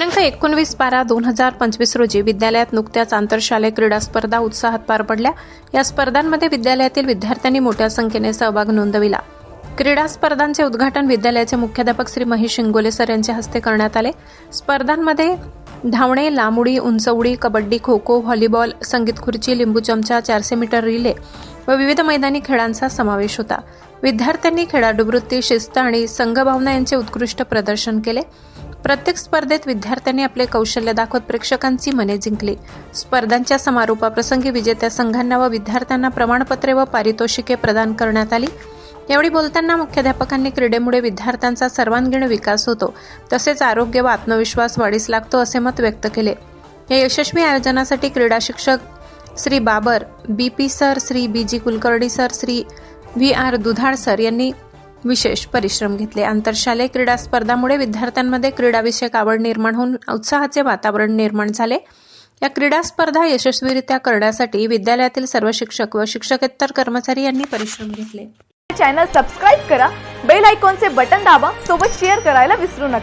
दिनांक 19/12/2025 रोजी विद्यालयात नुकत्याच आंतरशालेय क्रीडा स्पर्धा उत्साहात पार पडल्या। या स्पर्धांमध्ये विद्यालयातील विद्यार्थ्यांनी मोठ्या संख्येने सहभाग नोंदविला। क्रीडा स्पर्धांचे उद्घाटन विद्यालयाचे मुख्याध्यापक श्री महेश शिंगोले सर यांच्या हस्ते करण्यात आले। स्पर्धांमध्ये धावणे, लांब उंच उडी, कबड्डी, खो खो, व्हॉलीबॉल, संगीत खुर्ची, लिंबू चमचा, 400 मीटर रिले व विविध मैदानी खेळांचा समावेश होता। विद्यार्थ्यांनी खेळाडूवृत्ती, शिस्त आणि संघभावना यांचे उत्कृष्ट प्रदर्शन केले। प्रत्येक स्पर्धेत विद्यार्थ्यांनी आपले कौशल्य दाखवत प्रेक्षकांची मने जिंकली। स्पर्धांच्या समारोपाप्रसंगी विजेत्या संघांना व विद्यार्थ्यांना प्रमाणपत्रे व पारितोषिके प्रदान करण्यात आली। यावेळी बोलताना मुख्याध्यापकांनी क्रीडेमुळे विद्यार्थ्यांचा सर्वांगीण विकास होतो, तसेच आरोग्य व आत्मविश्वास वाढीस लागतो असे मत व्यक्त केले। या यशस्वी आयोजनासाठी क्रीडा शिक्षक Shri Babar, BP sir, Shri BG Kulkarni sir, Shri VR Dudhal sir यांनी विशेष परिश्रम घेतले। आंतरशालेय क्रीडा स्पर्धांमुळे विद्यार्थ्यांमध्ये क्रीडाविषयक आवड निर्माण होऊन उत्साहाचे वातावरण निर्माण झाले। या क्रीडा स्पर्धा यशस्वीरित्या करण्यासाठी विद्यालयातील सर्व शिक्षक व शिक्षकेतर कर्मचारी यांनी परिश्रम घेतले। चॅनल सबस्क्राइब करा, बेल आयकॉनचे बटन दाबा, सोबत शेअर करायला विसरू नका।